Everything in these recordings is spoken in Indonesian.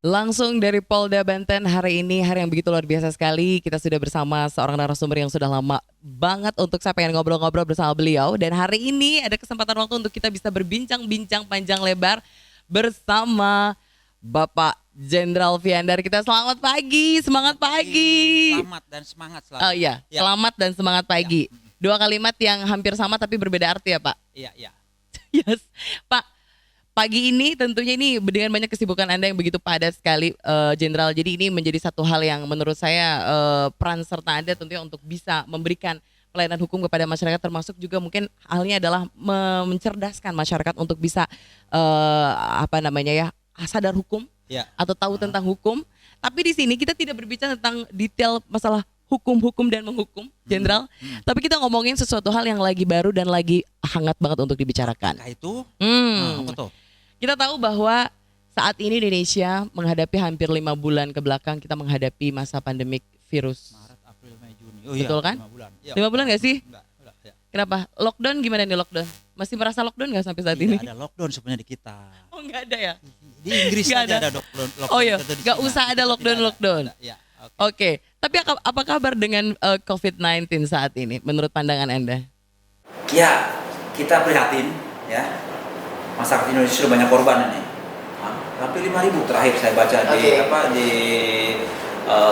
Langsung dari Polda Banten hari ini, hari yang begitu luar biasa sekali. Kita sudah bersama seorang narasumber yang sudah lama banget untuk saya pengen ngobrol-ngobrol bersama beliau. Dan hari ini ada kesempatan waktu untuk kita bisa berbincang-bincang panjang lebar bersama Bapak Jenderal Fiandar. Kita selamat pagi, semangat pagi. Selamat dan semangat selalu. Oh iya, Ya. selamat dan semangat pagi. Ya. Dua kalimat yang hampir sama tapi berbeda arti ya Pak? Iya, iya. Yes, Pak. Pagi ini tentunya ini dengan banyak kesibukan Anda yang begitu padat sekali, Jenderal. Jadi ini menjadi satu hal yang menurut saya peran serta Anda tentunya untuk bisa memberikan pelayanan hukum kepada masyarakat, termasuk juga mungkin halnya adalah mencerdaskan masyarakat untuk bisa sadar hukum Ya. atau tahu tentang hukum. Tapi di sini kita tidak berbicara tentang detail masalah hukum dan menghukum, Jenderal. Tapi kita ngomongin sesuatu hal yang lagi baru dan lagi hangat banget untuk dibicarakan. Nah itu, apa tuh? Kita tahu bahwa saat ini Indonesia menghadapi hampir 5 bulan ke belakang kita menghadapi masa pandemik virus. Maret, April, Mei, Juni. Betul kan? 5 bulan. Ya. 5 bulan gak sih? Enggak, ya. Kenapa? Lockdown gimana nih lockdown? Masih merasa lockdown gak sampai saat ini? Ada lockdown sebenarnya di kita. Oh nggak ada ya? Di Inggris Nggak aja ada. ada lockdown. Oh iya, Contoh di nggak Cina. usah ada Kita lockdown. tidak ada. Ya, Oke, tapi apa kabar dengan COVID-19 saat ini menurut pandangan Anda? Ya, kita prihatin ya. Masyarakat Indonesia sudah banyak korban ini. Hampir 5.000 terakhir saya baca di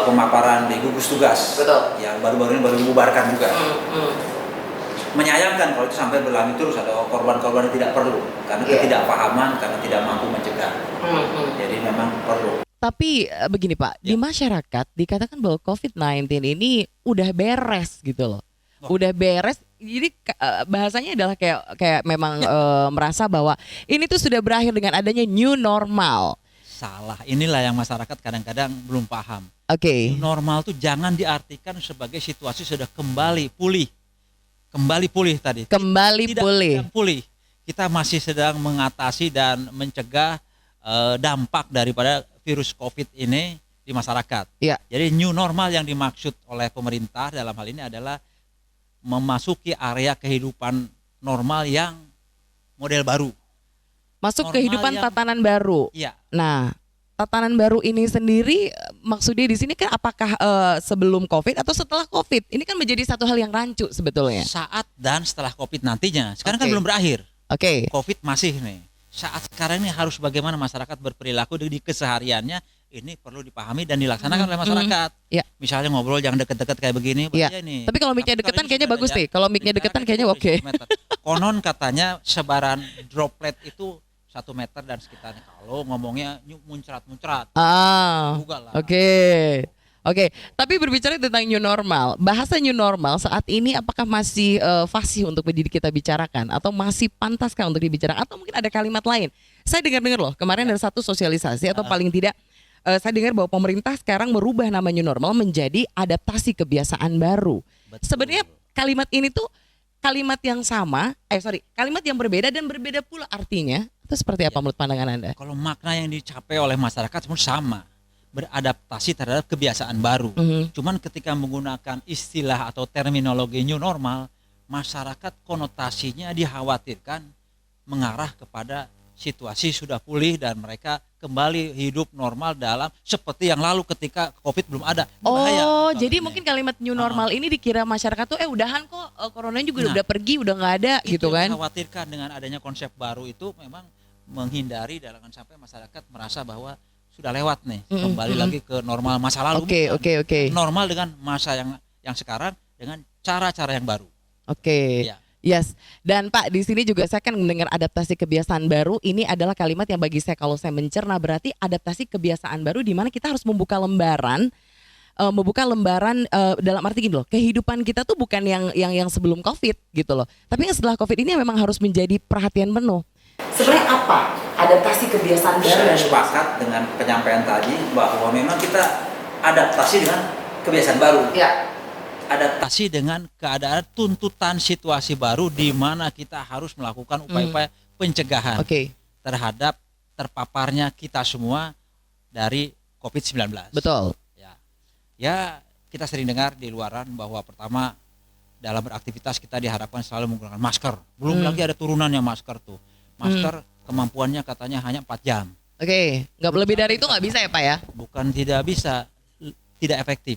pemaparan di gugus tugas. Betul. Yang baru-baru ini baru dibubarkan juga. Menyayangkan kalau itu sampai berlanjut terus ada korban-korban yang tidak perlu karena ketidakpahaman, karena tidak mampu mencegah. Jadi memang perlu. Tapi begini Pak, di masyarakat dikatakan bahwa COVID-19 ini udah beres gitu loh. Udah beres. Jadi bahasanya adalah kayak memang merasa bahwa ini tuh sudah berakhir dengan adanya new normal. Salah. Inilah yang masyarakat kadang-kadang belum paham. Oke. Normal tuh jangan diartikan sebagai situasi sudah kembali pulih. Kembali pulih tadi. Kembali Tidak pulih. sedang pulih. Kita masih sedang mengatasi dan mencegah dampak daripada virus COVID ini di masyarakat. Iya. Jadi new normal yang dimaksud oleh pemerintah dalam hal ini adalah memasuki area kehidupan normal yang model baru. Masuk Normal kehidupan yang- tatanan baru. Iya. Nah, tatanan baru ini sendiri maksudnya di sini kan apakah sebelum COVID atau setelah COVID? Ini kan menjadi satu hal yang rancu sebetulnya. Saat dan setelah COVID nantinya. Sekarang kan Oke. belum berakhir. Oke. COVID masih nih. Saat sekarang ini harus bagaimana masyarakat berperilaku di kesehariannya ini perlu dipahami dan dilaksanakan oleh masyarakat. Iya. Misalnya ngobrol yang deket-deket kayak begini, Iya. bahaya nih. Tapi kalau mic-nya Tapi deketan ini kayaknya sudah bagus ada nih. Kalau mic-nya jarak deketan itu kayaknya boleh oke. 1 meter. Konon katanya sebaran droplet itu 1 meter dan sekitarnya. Kalau ngomongnya muncrat-muncrat. Juga lah. Oke. Tapi berbicara tentang new normal, bahasa new normal saat ini apakah masih fasih untuk kita bicarakan atau masih pantaskah untuk dibicarakan atau mungkin ada kalimat lain? Saya dengar loh kemarin ada satu sosialisasi atau paling tidak saya dengar bahwa pemerintah sekarang merubah nama new normal menjadi adaptasi kebiasaan baru. Betul. Sebenarnya kalimat ini tuh kalimat yang sama, kalimat yang berbeda dan berbeda pula artinya. Itu seperti apa menurut pandangan Anda? Kalau makna yang dicapai oleh masyarakat semua sama, beradaptasi terhadap kebiasaan baru. Cuman ketika menggunakan istilah atau terminologi new normal, masyarakat konotasinya dikhawatirkan mengarah kepada situasi sudah pulih dan mereka kembali hidup normal dalam seperti yang lalu ketika COVID belum ada. Ini bahaya Oh, kalau jadi ini. mungkin kalimat new normal ini dikira masyarakat tuh udahan kok coronanya juga Nah, udah pergi, udah nggak ada Itu gitu kan? yang dikhawatirkan dengan adanya konsep baru itu memang menghindari jangan sampai masyarakat merasa bahwa sudah lewat nih, kembali lagi ke normal masa lalu. Bukan. Oke. Normal dengan masa yang sekarang dengan cara-cara yang baru. Oke. Ya. Yes. Dan Pak, di sini juga saya kan mendengar adaptasi kebiasaan baru. Ini adalah kalimat yang bagi saya kalau saya mencerna berarti adaptasi kebiasaan baru di mana kita harus membuka lembaran dalam arti gini loh, kehidupan kita tuh bukan yang sebelum COVID gitu loh. Tapi yang setelah COVID ini memang harus menjadi perhatian penuh. Sebenarnya apa adaptasi kebiasaan Saya sepakat dengan penyampaian tadi bahwa memang kita adaptasi dengan kebiasaan baru. Ya. Adaptasi dengan keadaan tuntutan situasi baru di mana kita harus melakukan upaya-upaya pencegahan terhadap terpaparnya kita semua dari COVID-19. Betul. Ya, kita sering dengar di luaran bahwa pertama dalam beraktivitas kita diharapkan selalu menggunakan masker. Belum lagi ada turunannya masker tuh. Masker kemampuannya katanya hanya 4 jam. Oke, nggak lebih dari itu nggak bisa ya Pak ya? Bukan tidak bisa, tidak efektif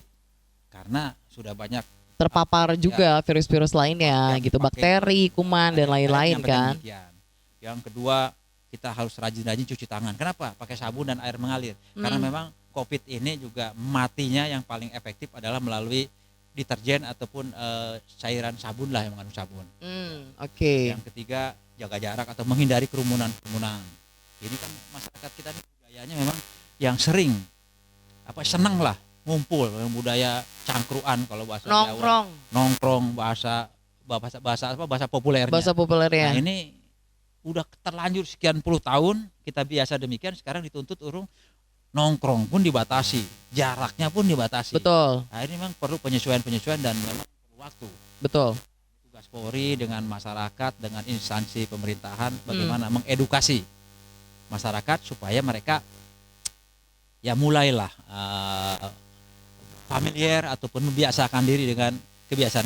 karena sudah banyak Terpapar juga virus-virus lainnya yang gitu, dipakai. bakteri, kuman dan lain-lain kan. Demikian. Yang kedua, kita harus rajin-rajin cuci tangan. Kenapa? Pakai sabun dan air mengalir. Karena memang COVID ini juga matinya yang paling efektif adalah melalui deterjen ataupun cairan sabun lah yang mengandung sabun. Oke. Yang ketiga, jaga jarak atau menghindari kerumunan-kerumunan. Ini kan masyarakat kita ini budayanya memang yang sering senang lah ngumpul, budaya cangkruan kalau bahasa Jawa. Nongkrong bahasa populernya. Bahasa populernya. Nah, ini udah terlanjur sekian puluh tahun kita biasa demikian, sekarang dituntut urung nongkrong pun dibatasi, jaraknya pun dibatasi. Betul. Nah, ini memang perlu penyesuaian dan memang perlu waktu. Betul. Tugas Polri dengan masyarakat, dengan instansi pemerintahan bagaimana mengedukasi masyarakat supaya mereka ya mulailah familiar ataupun membiasakan diri dengan kebiasaan.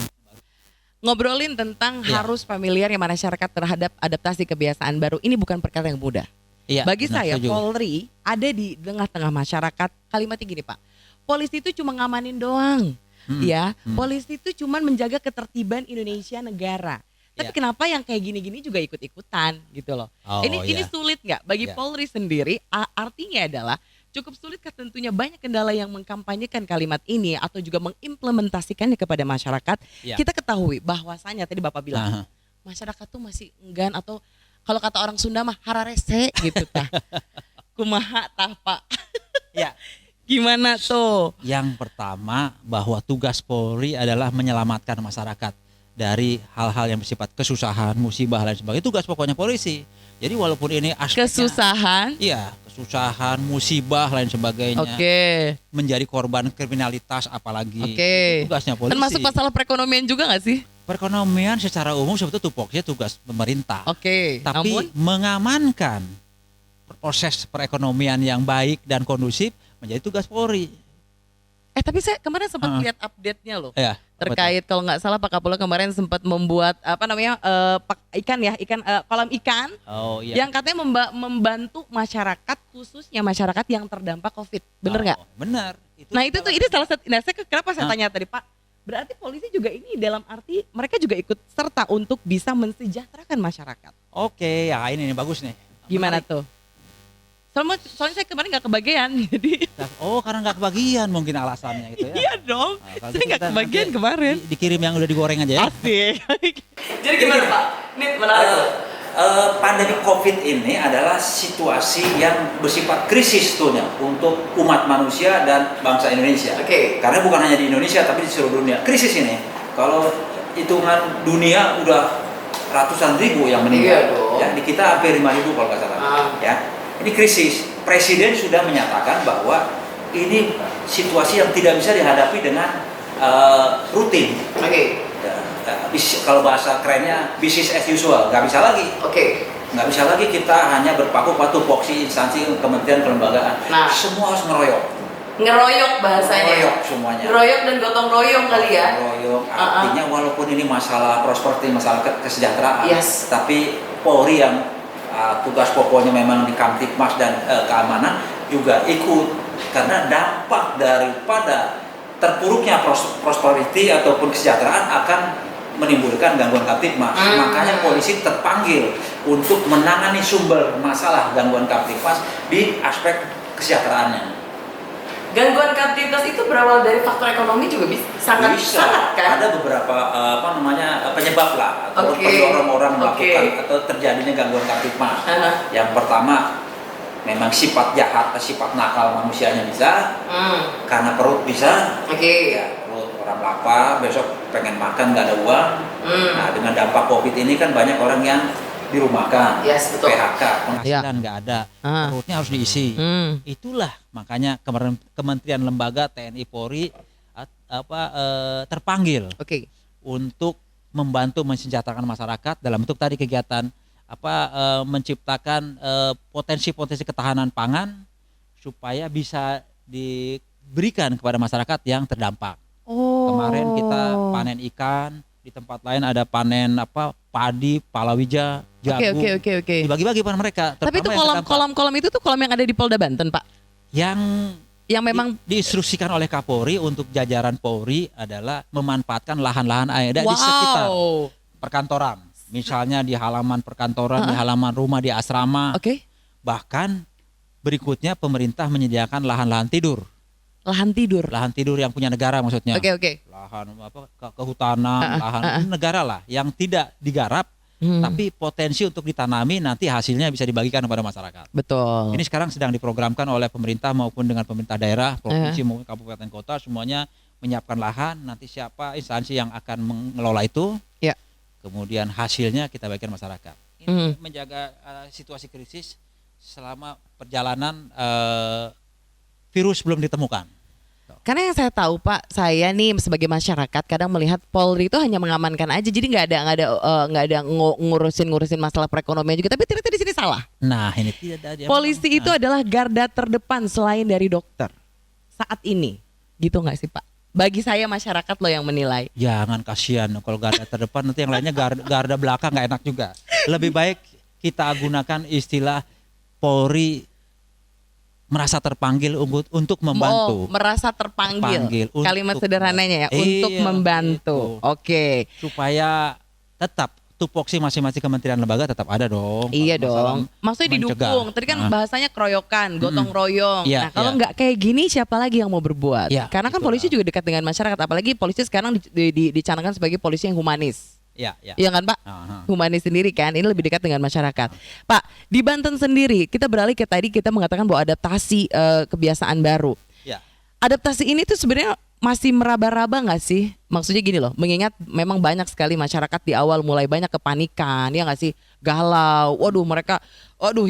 Ngobrolin tentang Iya. harus familiar ya masyarakat terhadap adaptasi kebiasaan baru, ini bukan perkara yang mudah. Iya, Bagi benar, saya setuju. Polri ada di tengah-tengah masyarakat. Kalimatnya gini Pak, polisi itu cuma ngamanin doang, ya. Polisi itu cuma menjaga ketertiban Indonesia negara. Tapi Iya. kenapa yang kayak gini-gini juga ikut-ikutan gitu loh? Oh, ini iya. sulit nggak bagi Iya. Polri sendiri? Artinya adalah cukup sulit tentunya banyak kendala yang mengkampanyekan kalimat ini atau juga mengimplementasikannya kepada masyarakat. Iya. Kita ketahui bahwasanya tadi Bapak bilang Aha. masyarakat tuh masih enggan atau kalau kata orang Sunda mah hararese gitu tah. Kumaha tah Pak? Ya. Gimana tuh? Yang pertama bahwa tugas Polri adalah menyelamatkan masyarakat dari hal-hal yang bersifat kesusahan, musibah dan sebagainya. Tugas pokoknya polisi. Jadi walaupun ini aspeknya Kesusahan. iya, kesusahan, musibah lain sebagainya. Oke. Menjadi korban kriminalitas apalagi. Oke. Itu tugasnya polisi. Termasuk masalah perekonomian juga nggak sih? Perekonomian secara umum sebetulnya tupoksinya tugas pemerintah. Oke. Tapi Namun mengamankan proses perekonomian yang baik dan kondusif menjadi tugas Polri. tapi saya kemarin sempat lihat update-nya loh. Ya, Terkait kalau nggak salah Pak Kapolda kemarin sempat membuat kolam ikan Oh iya. yang katanya membantu masyarakat, khususnya masyarakat yang terdampak COVID. Bener nggak? Benar. Nah itu tuh ini salah satu. Nah kenapa saya tanya tadi Pak? Berarti polisi juga ini dalam arti mereka juga ikut serta untuk bisa mensejahterakan masyarakat. Oke, ya ini nih bagus nih. Gimana Menarik. tuh? Soalnya saya kemarin nggak kebagian, jadi. Oh, karena nggak kebagian mungkin alasannya gitu ya. Iya dong. Nah, kalau Saya gitu nggak kita kebagian nanti kemarin. dikirim yang udah digoreng aja ya. Asik. Jadi gimana Pak? Ini menarik. Pandemi COVID ini adalah situasi yang bersifat krisis sebetulnya untuk umat manusia dan bangsa Indonesia. Oke. Karena bukan hanya di Indonesia tapi di seluruh dunia. Krisis ini, kalau hitungan dunia udah ratusan ribu yang meninggal. Iya dong. Ya, di kita hampir 5.000 kalau nggak salah. Ya, ini krisis. Presiden sudah menyatakan bahwa ini situasi yang tidak bisa dihadapi dengan rutin. Oke. Kalau bahasa kerennya business as usual, nggak bisa lagi. Oke. Nggak bisa lagi kita hanya berpaku pada tupoksi instansi kementerian kelembagaan. Nah. Semua harus ngeroyok. Ngeroyok bahasanya. Ngeroyok semuanya. Ngeroyok dan gotong royong kali ya. Ngeroyok artinya walaupun ini masalah prosperity, masalah kesejahteraan, Yes. tapi Polri yang tugas pokoknya memang di Kamtipmas dan keamanan juga ikut karena dampak daripada terpuruknya prosperity ataupun kesejahteraan akan menimbulkan gangguan Kamtipmas. Makanya polisi terpanggil untuk menangani sumber masalah gangguan Kamtipmas di aspek kesejahteraannya. Gangguan Kamtipmas itu berawal dari faktor ekonomi juga sangat kan? Ada beberapa penyebab lah atau Oke. pendorong orang melakukan Oke. atau terjadinya gangguan Kamtipmas. Aha. Yang pertama memang sifat jahat, sifat nakal manusianya bisa, karena perut bisa. Oke. Ya, perut orang lapar, besok pengen makan nggak ada uang. Nah, dengan dampak COVID ini kan banyak orang yang dirumahkan, Yes, betul. PHK, Penghasilan nggak ada, perutnya harus diisi. Itulah makanya kementerian lembaga TNI Polri terpanggil Oke. untuk membantu mensejahterakan masyarakat dalam bentuk tadi kegiatan menciptakan potensi-potensi ketahanan pangan supaya bisa diberikan kepada masyarakat yang terdampak. Oh. Kemarin kita panen ikan, di tempat lain ada panen padi, palawija, jagung. Oke. Dibagi-bagi pada mereka. Tapi itu terutama yang terdampak. kolam itu tuh kolam yang ada di Polda Banten, Pak. Yang Memang diinstruksikan oleh Kapolri untuk jajaran Polri adalah memanfaatkan lahan-lahan ada di sekitar perkantoran. Misalnya di halaman perkantoran, di halaman rumah, di asrama. Oke. Bahkan berikutnya pemerintah menyediakan lahan-lahan tidur. Lahan tidur. Lahan tidur yang punya negara maksudnya. Oke. Lahan kehutanan, lahan negara lah yang tidak digarap tapi potensi untuk ditanami, nanti hasilnya bisa dibagikan kepada masyarakat. Betul. Ini sekarang sedang diprogramkan oleh pemerintah maupun dengan pemerintah daerah, provinsi maupun kabupaten kota, semuanya menyiapkan lahan. Nanti siapa instansi yang akan mengelola itu, ya. Kemudian hasilnya kita bagikan masyarakat. Ini menjaga situasi krisis selama perjalanan virus belum ditemukan. Karena yang saya tahu Pak, saya nih sebagai masyarakat kadang melihat Polri itu hanya mengamankan aja, jadi nggak ada ngurusin masalah perekonomian juga. Tapi ternyata di sini salah. Nah ini tidak ada. Polisi itu adalah garda terdepan selain dari dokter saat ini, gitu nggak sih Pak? Bagi saya masyarakat loh yang menilai. Jangan, kasihan kalau garda terdepan nanti yang lainnya garda belakang nggak enak juga. Lebih baik kita gunakan istilah Polri merasa terpanggil untuk membantu. Merasa terpanggil. Kalimat sederhananya ya, untuk iya, membantu. Itu. Oke. Supaya tetap tupoksi masing-masing kementerian lembaga tetap ada dong. Iya dong. Maksudnya didukung. Tadi kan bahasanya keroyokan, gotong royong. Iya, Nah kalau nggak kayak gini siapa lagi yang mau berbuat? Iya, Karena kan polisi juga dekat dengan masyarakat. Apalagi polisi sekarang dicanangkan sebagai polisi yang humanis. Iya. Iya kan Pak? Humanis sendiri kan, ini lebih dekat dengan masyarakat. Pak, di Banten sendiri kita beralih ke tadi kita mengatakan bahwa adaptasi kebiasaan baru. Ya. Adaptasi ini tuh sebenarnya masih meraba-raba nggak sih? Maksudnya gini loh, mengingat memang banyak sekali masyarakat di awal mulai banyak kepanikan, ya nggak sih? Galau, mereka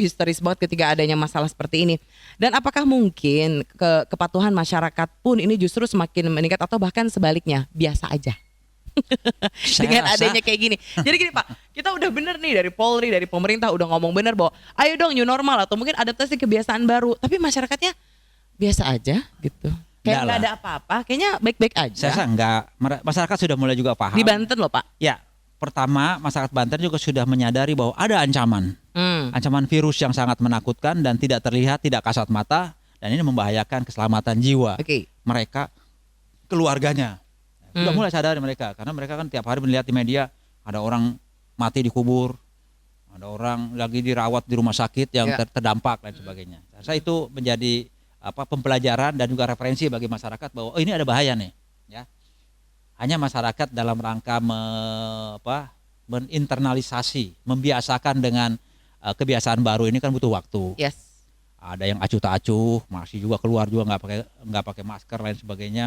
histeris banget ketika adanya masalah seperti ini. Dan apakah mungkin kepatuhan masyarakat pun ini justru semakin meningkat atau bahkan sebaliknya, biasa aja? Dengan adanya kayak gini. Jadi gini Pak, kita udah bener nih dari Polri, dari pemerintah udah ngomong bener bahwa ayo dong new normal atau mungkin adaptasi kebiasaan baru. Tapi masyarakatnya biasa aja gitu. Kayak nggak ada apa-apa, kayaknya baik-baik aja. Saya rasa enggak, masyarakat sudah mulai juga paham. Di Banten loh Pak. Ya, pertama masyarakat Banten juga sudah menyadari bahwa ada ancaman. Ancaman virus yang sangat menakutkan dan tidak terlihat, tidak kasat mata, dan ini membahayakan keselamatan jiwa mereka, keluarganya. Sudah mulai sadar mereka, karena mereka kan tiap hari melihat di media ada orang mati dikubur, ada orang lagi dirawat di rumah sakit yang terdampak dan sebagainya. Saya itu menjadi pembelajaran dan juga referensi bagi masyarakat bahwa ini ada bahaya nih, ya. Hanya masyarakat dalam rangka meninternalisasi, membiasakan dengan kebiasaan baru ini kan butuh waktu. Yes. Ada yang acuh tak acuh, masih juga keluar juga nggak pakai masker lain sebagainya.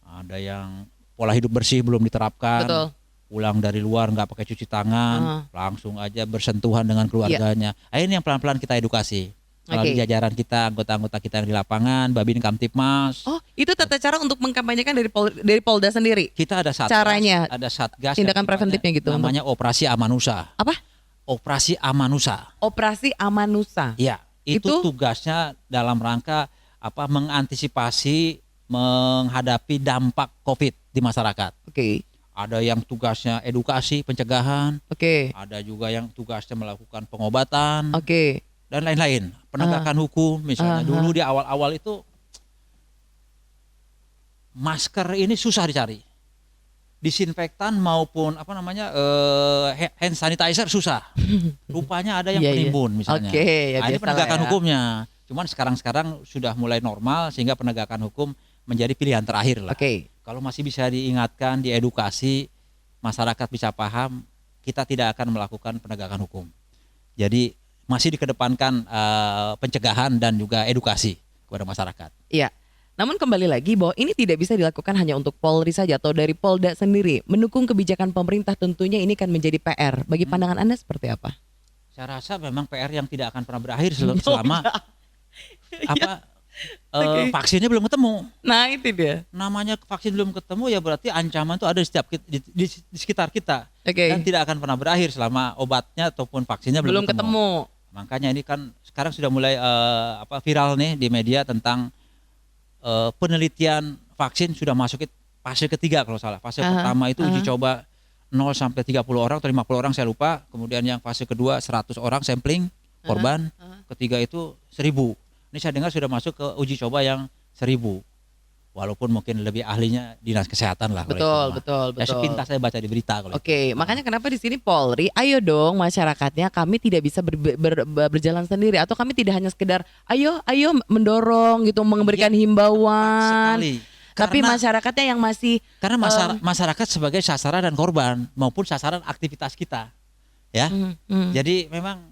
Ada yang pola hidup bersih belum diterapkan. Betul. Pulang dari luar nggak pakai cuci tangan, langsung aja bersentuhan dengan keluarganya. Ini yang pelan-pelan kita edukasi. Melalui jajaran kita, anggota-anggota kita yang di lapangan, Babin Kamtipmas. Oh, itu tata cara untuk mengkampanyekan dari Polda sendiri? Kita ada satgas, caranya, ada satgas. Tindakan preventifnya gitu. Namanya Operasi Amanusa. Apa? Operasi Amanusa. Operasi Amanusa. Iya, itu tugasnya dalam rangka mengantisipasi menghadapi dampak COVID di masyarakat. Oke. Ada yang tugasnya edukasi, pencegahan. Oke. Ada juga yang tugasnya melakukan pengobatan. Oke. Dan lain-lain. Penegakan hukum misalnya. Dulu di awal-awal itu masker ini susah dicari. Disinfektan maupun hand sanitizer susah. Rupanya ada yang penimbun misalnya. Ini penegakan hukumnya. Cuman sekarang sudah mulai normal sehingga penegakan hukum menjadi pilihan terakhir lah. Kalau masih bisa diingatkan, diedukasi, masyarakat bisa paham, kita tidak akan melakukan penegakan hukum. Jadi masih dikedepankan pencegahan dan juga edukasi kepada masyarakat. Iya. Namun kembali lagi bahwa ini tidak bisa dilakukan hanya untuk Polri saja atau dari Polda sendiri. Mendukung kebijakan pemerintah tentunya ini kan menjadi PR. Bagi pandangan Anda seperti apa? Saya rasa memang PR yang tidak akan pernah berakhir selama vaksinnya belum ketemu. Nah itu dia. Namanya vaksin belum ketemu ya berarti ancaman itu ada di sekitar kita. Dan tidak akan pernah berakhir selama obatnya ataupun vaksinnya belum ketemu. Makanya ini kan sekarang sudah mulai viral nih di media tentang penelitian vaksin sudah masuk fase ketiga kalau salah. Fase pertama itu uji coba 0 sampai 30 orang atau 50 orang saya lupa. Kemudian yang fase kedua 100 orang sampling korban. Ketiga itu 1000. Ini saya dengar sudah masuk ke uji coba yang 1000. Walaupun mungkin lebih ahlinya dinas kesehatan lah. Betul. Ya sepintas saya baca di berita. Oke, makanya kenapa di sini Polri, ayo dong masyarakatnya, kami tidak bisa berjalan sendiri atau kami tidak hanya sekedar ayo mendorong gitu, memberikan himbauan. Sekali. Tapi Karena- masyarakatnya yang masih Karena masyarakat sebagai sasaran dan korban maupun sasaran aktivitas kita, ya. Jadi memang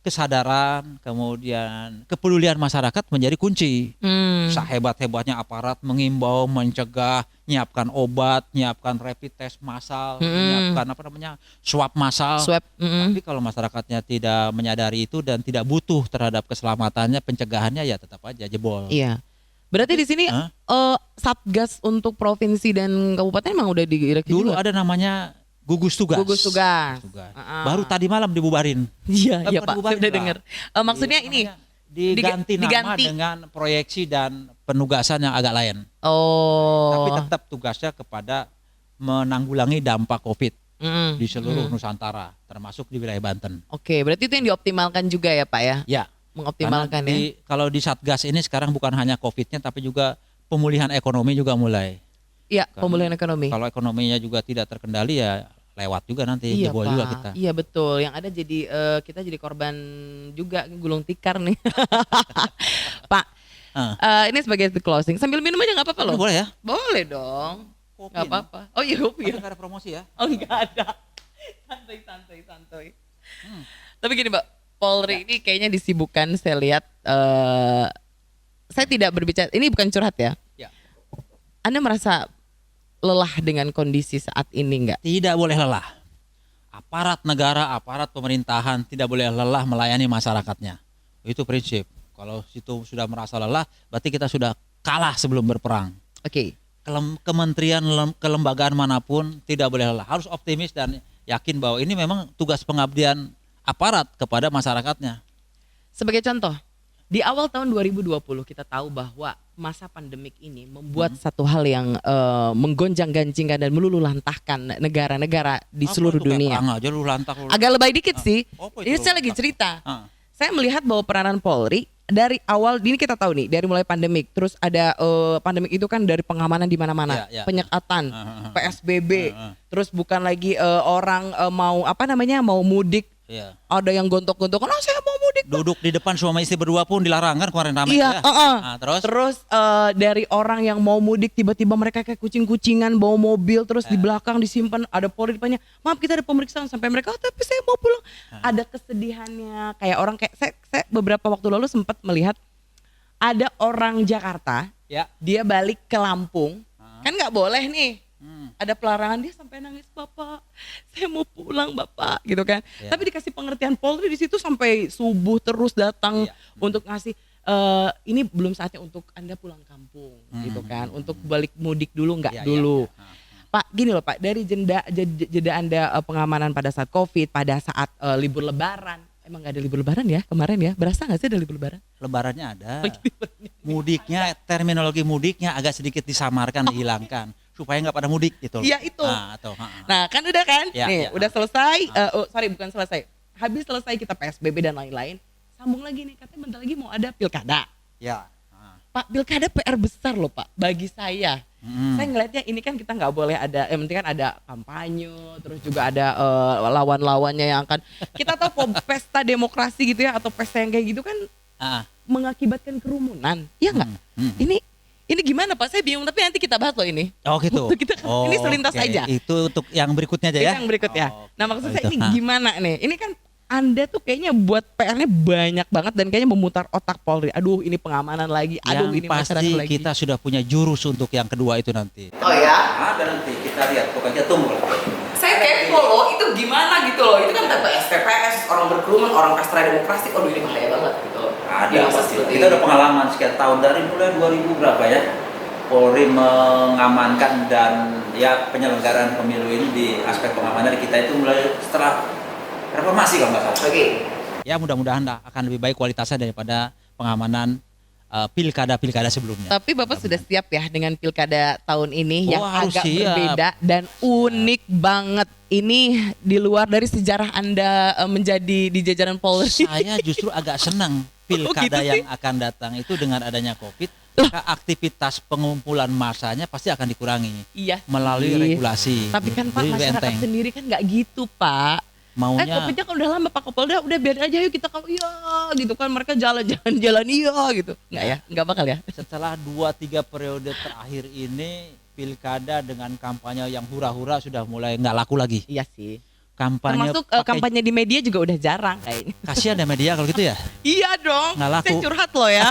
kesadaran, kemudian kepedulian masyarakat menjadi kunci. Sehebat-hebatnya aparat mengimbau, mencegah, nyiapkan obat, nyiapkan rapid test massal, menyiapkan swab massal. Tapi kalau masyarakatnya tidak menyadari itu dan tidak butuh terhadap keselamatannya, pencegahannya ya tetap aja jebol. Iya. Berarti di sini Satgas untuk provinsi dan kabupaten emang udah direksi Dulu juga? ada namanya gugus tugas. Baru tadi malam dibubarin. Iya Pak, dibubarin, saya udah Pak. dengar. Maksudnya ini diganti nama diganti. dengan proyeksi dan penugasan yang agak lain. Tapi tetap tugasnya kepada menanggulangi dampak COVID di seluruh Nusantara, termasuk di wilayah Banten. Oke, berarti itu yang dioptimalkan juga ya Pak ya? Ya, Mengoptimalkan karena ya. kalau di Satgas ini sekarang bukan hanya COVID-nya tapi juga pemulihan ekonomi juga mulai. Iya, pemulihan ekonomi. Kalau ekonominya juga tidak terkendali ya lewat juga nanti, Iya jebol Pak, juga kita. iya betul. Yang ada jadi kita jadi korban juga gulung tikar nih. Pak, ini sebagai closing. Sambil minum aja nggak apa-apa loh. Boleh ya? Boleh dong. Kopi, Nggak apa-apa. Oh iya kopi ya. Nggak ada promosi ya? Oh nggak ada. Santai. Tapi gini Mbak, Polri ini kayaknya disibukkan. Saya lihat. Saya tidak berbicara. Ini bukan curhat ya. Ya. Anda merasa lelah dengan kondisi saat ini nggak? Tidak boleh lelah. Aparat negara, aparat pemerintahan tidak boleh lelah melayani masyarakatnya. Itu prinsip. Kalau situ sudah merasa lelah, berarti kita sudah kalah sebelum berperang. Oke. Kementerian, kelembagaan manapun tidak boleh lelah. Harus optimis dan yakin bahwa ini memang tugas pengabdian aparat kepada masyarakatnya. Sebagai contoh, di awal tahun 2020 kita tahu bahwa masa pandemik ini membuat satu hal yang menggonjang-ganjingkan dan meluluhlantahkan negara-negara di seluruh dunia. Agak lebay dikit sih. Ini saya lagi cerita. Saya melihat bahwa peranan Polri dari awal ini kita tahu nih dari mulai pandemik, terus ada pandemik itu kan dari pengamanan di mana-mana, penyekatan, PSBB, terus bukan lagi orang mau mau mudik. Iya. Ada yang gontok-gontokan, oh saya mau mudik. Duduk di depan suami istri berdua pun dilarang kan kemarin ramai Iya, ya. Terus dari orang yang mau mudik tiba-tiba mereka kayak kucing-kucingan bawa mobil terus di belakang disimpan ada Polri depannya. Maaf kita ada pemeriksaan sampai mereka tapi saya mau pulang. Ada kesedihannya kayak orang kayak saya beberapa waktu lalu sempat melihat ada orang Jakarta, dia balik ke Lampung. Kan nggak boleh nih. Ada pelarangan, dia sampai nangis, Bapak, saya mau pulang Bapak, gitu kan. Tapi dikasih pengertian Polri di situ sampai subuh terus datang untuk ngasih ini belum saatnya untuk Anda pulang kampung, gitu kan. Untuk balik mudik dulu nggak dulu. Pak, gini loh Pak, dari jeda Anda pengamanan pada saat COVID, pada saat libur Lebaran. Emang nggak ada libur Lebaran ya kemarin ya? Berasa nggak sih ada libur Lebaran? Lebarannya ada. Mudiknya, terminologi mudiknya agak sedikit disamarkan, dihilangkan. Supaya nggak pada mudik gitu. Iya itu. Nah kan udah kan, udah selesai. Bukan selesai. Habis selesai kita PSBB dan lain-lain. Sambung lagi nih, katanya bentar lagi mau ada pilkada. Ya. Pak, pilkada PR besar loh Pak, bagi saya. Saya ngelihatnya ini kan kita nggak boleh ada, yang penting kan ada kampanye, terus juga ada lawan-lawannya yang akan kita tahu pesta demokrasi gitu ya atau pesta yang kayak gitu kan mengakibatkan kerumunan, ya nggak? Ini gimana Pak? Saya bingung tapi nanti kita bahas loh ini. Oh gitu. Ini selintas aja. Itu untuk yang berikutnya aja ya. Itu yang berikutnya. Nah maksud saya ini gimana nih? Ini kan Anda tuh kayaknya buat PR-nya banyak banget dan kayaknya memutar otak Polri. Aduh ini pengamanan lagi. Aduh yang ini pasti masyarakat lagi. kita sudah punya jurus untuk yang kedua itu nanti. Oh ya? Ada nanti kita lihat, pokoknya tunggu. Saya kepo loh, itu gimana gitu loh. Itu kan tanpa STPS, orang berkerumun, orang pesta demokrasi. Aduh ini bahaya banget gitu. Ada pasti. Kita udah pengalaman sekian tahun dari mulai 2000 berapa ya, Polri mengamankan dan ya penyelenggaraan pemilu ini di aspek pengamanan kita itu mulai setelah reformasi kalau nggak salah. Oke. Ya mudah-mudahan akan lebih baik kualitasnya daripada pengamanan pilkada sebelumnya. Tapi Bapak sudah siap ya dengan pilkada tahun ini yang harus agak siap. berbeda dan unik banget. Ini di luar dari sejarah Anda menjadi di jajaran Polri. Saya justru agak senang pilkada gitu yang akan datang itu dengan adanya COVID, maka aktivitas pengumpulan massanya pasti akan dikurangi Iya. melalui sih. regulasi. Tapi kan Pak, Jadi lebih masyarakat enteng. sendiri kan nggak gitu Pak. Maunya COVID-nya kan udah lama Pak Kapolda, udah biarin aja yuk kita kalau iya gitu kan, mereka jalan-jalan iya gitu. Enggak ya? Enggak bakal ya? setelah 2-3 periode terakhir ini pilkada dengan kampanye yang hura-hura sudah mulai nggak laku lagi. Iya sih. Kampanye Termasuk pakai- kampanye di media juga udah jarang kayaknya. kasihan ya media kalau gitu ya. Iya dong. Nggak laku. Saya curhat loh ya.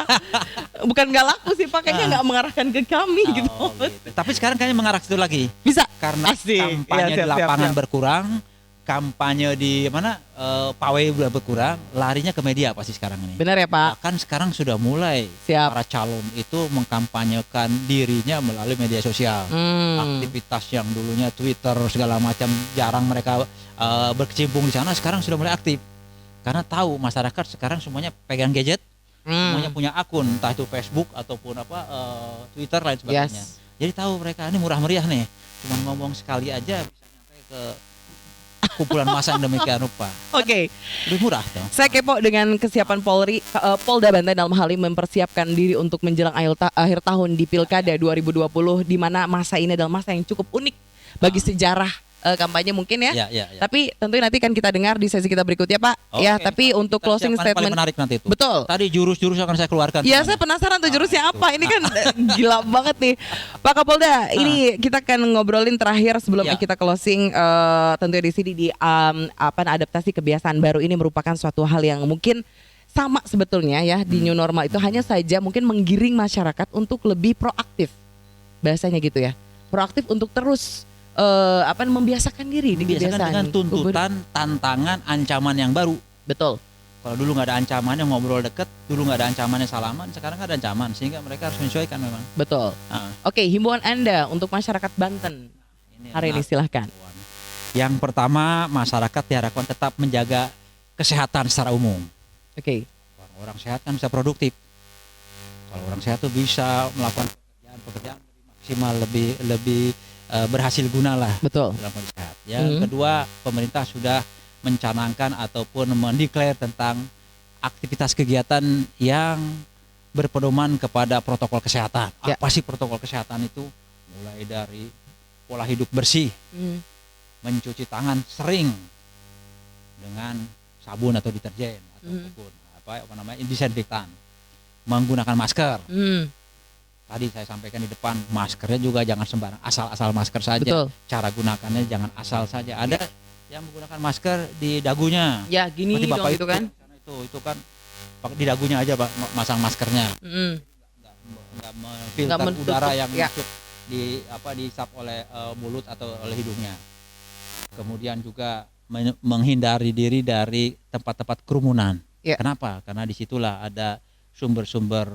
Bukan nggak laku sih, pakainya nggak mengarahkan ke kami gitu. Oh, gitu. Tapi sekarang kayaknya mengarah ke situ lagi Bisa. karena Asik. kampanye Iya, di siap, lapangan siap. berkurang, kampanye di mana pawai udah berkurang, larinya ke media pasti sekarang ini. Benar ya Pak? Bahkan sekarang sudah mulai Siap. para calon itu mengkampanyekan dirinya melalui media sosial. Aktivitas yang dulunya Twitter segala macam jarang mereka berkecimpung di sana, sekarang sudah mulai aktif. Karena tahu masyarakat sekarang semuanya pegang gadget, semuanya punya akun, entah itu Facebook ataupun Twitter lain sebagainya. Yes. Jadi tahu mereka ini murah meriah nih, cuma ngomong sekali aja bisa nyampe ke kumpulan massa yang demikian rupa. Oke. Lebih murah dong. Saya kepo dengan kesiapan Polri, Polda Banten dalam hal ini mempersiapkan diri untuk menjelang akhir tahun di Pilkada 2020, di mana masa ini adalah masa yang cukup unik bagi sejarah kampanye mungkin ya. Ya. Tapi tentunya nanti kan kita dengar di sesi kita berikutnya Pak. Ya, Oke, tapi untuk kita closing siapkan paling statement. menarik nanti itu. Betul. Tadi jurus-jurus akan saya keluarkan. Ya, semuanya. saya penasaran tuh jurusnya itu. apa. Ini kan gila banget nih. Pak Kapolda, ini kita akan ngobrolin terakhir sebelum Ya. kita closing, tentunya di sini di adaptasi kebiasaan baru ini merupakan suatu hal yang mungkin sama sebetulnya ya di new normal itu, hanya saja mungkin menggiring masyarakat untuk lebih proaktif. Bahasanya gitu ya. Proaktif untuk terus membiasakan diri di Biasakan kebiasaan. dengan tuntutan, tantangan, ancaman yang baru. Betul. Kalau dulu nggak ada ancamannya ngobrol deket, dulu nggak ada ancamannya salaman, sekarang ada ancaman sehingga mereka harus menyesuaikan memang. Betul. Nah, Oke, himbauan Anda untuk masyarakat Banten hari ini silahkan. Yang pertama, masyarakat diharapkan tetap menjaga kesehatan secara umum. Oke. Orang sehat kan bisa produktif. Kalau orang sehat tuh bisa melakukan pekerjaan lebih maksimal, lebih berhasil guna lah Betul. dalam kondisi sehat. Yang kedua, pemerintah sudah mencanangkan ataupun mendeklar tentang aktivitas kegiatan yang berpedoman kepada protokol kesehatan. Ya. Apa sih protokol kesehatan itu? Mulai dari pola hidup bersih, mencuci tangan sering dengan sabun atau deterjen ataupun apa namanya disinfektan, menggunakan masker. Tadi saya sampaikan di depan, maskernya juga jangan sembarang asal-asal masker saja. Betul. Cara gunakannya jangan asal saja. Ada yang menggunakan masker di dagunya. Ya gini Nanti dong Bapak gitu kan. itu kan pakai di dagunya aja Pak, masang maskernya. Nggak memfilter menutup, udara yang ya. masuk dihisap oleh mulut atau oleh hidungnya. Kemudian juga menghindari diri dari tempat-tempat kerumunan. Ya. Kenapa? Karena disitulah ada sumber-sumber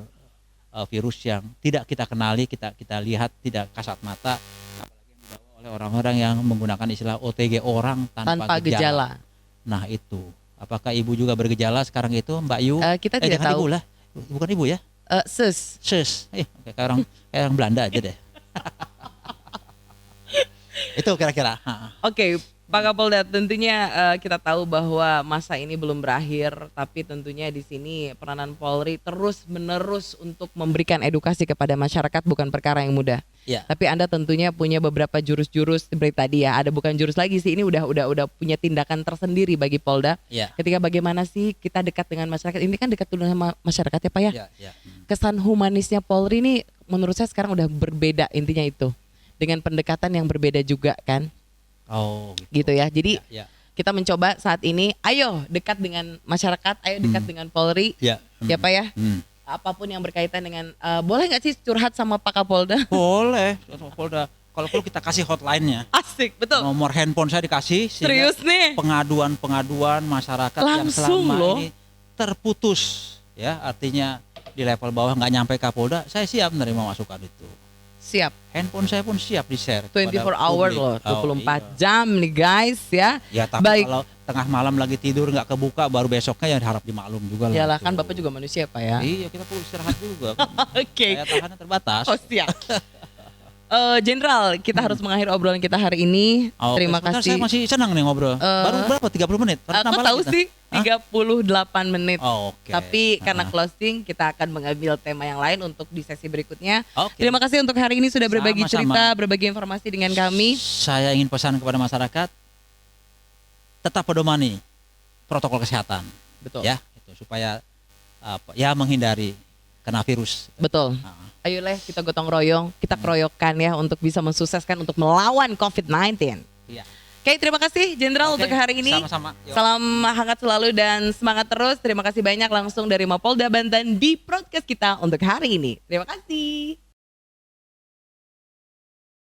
virus yang tidak kita kenali, kita lihat tidak kasat mata, apalagi yang dibawa oleh orang-orang yang menggunakan istilah OTG, orang tanpa gejala. Nah itu, apakah ibu juga bergejala sekarang itu, Mbak Yu? Kita tidak jangan tahu. ibu lah, bukan ibu ya? Sus. Kayak orang Belanda aja deh. Itu kira-kira. Oke, Pak Kapolda, tentunya kita tahu bahwa masa ini belum berakhir, tapi tentunya di sini peranan Polri terus-menerus untuk memberikan edukasi kepada masyarakat bukan perkara yang mudah. Ya. Tapi Anda tentunya punya beberapa jurus-jurus seperti tadi ya. Ada bukan jurus lagi sih, ini udah punya tindakan tersendiri bagi Polda. Ya. Ketika bagaimana sih kita dekat dengan masyarakat. Ini kan dekat dulu sama masyarakat ya Pak ya. Ya. Kesan humanisnya Polri ini menurut saya sekarang udah berbeda, intinya itu. Dengan pendekatan yang berbeda juga kan. Oh, Gitu ya. Jadi Ya. kita mencoba saat ini, ayo dekat dengan masyarakat, ayo dekat dengan Polri. Ya. Ya Pak ya. Apapun yang berkaitan dengan boleh nggak sih curhat sama Pak Kapolda? Boleh. Polda. Kalau perlu kita kasih hotline-nya. Asik, betul. Nomor handphone saya dikasih. sehingga Serius nih. Pengaduan masyarakat yang Langsung selama loh. ini terputus, ya artinya di level bawah nggak nyampe Kapolda, saya siap menerima masukan itu. Siap. Handphone saya pun siap di share 24 hour loh, 24 jam nih guys ya. Ya tapi Baik. kalau tengah malam lagi tidur nggak kebuka, baru besoknya ya harap dimaklum juga lah. Yalah, itu. kan Bapak juga manusia, Pak ya. Iya, kita perlu istirahat juga. Oke. Daya tahannya terbatas. Oh, siap. Jenderal, kita harus mengakhiri obrolan kita hari ini. Oke, Terima sebentar, kasih. saya masih senang nih ngobrol. Baru berapa? 30 menit? Baru Aku nambah tahu lagi kita? sih Hah? 38 menit. Oh, oke. Tapi karena Ah. closing, kita akan mengambil tema yang lain untuk di sesi berikutnya. Oke. Terima kasih untuk hari ini sudah berbagi Sama-sama. cerita, berbagi informasi dengan kami. Saya ingin pesan kepada masyarakat, tetap pedomani protokol kesehatan. Betul. Ya, itu supaya ya menghindari kena virus. Betul. Nah, Ayolah kita gotong royong, kita keroyokan ya untuk bisa mensukseskan untuk melawan COVID-19. iya. Oke, terima kasih Jenderal Oke, untuk hari ini. Sama-sama. Yuk. Salam hangat selalu dan semangat terus. Terima kasih banyak langsung dari Mapolda Banten di podcast kita untuk hari ini. Terima kasih.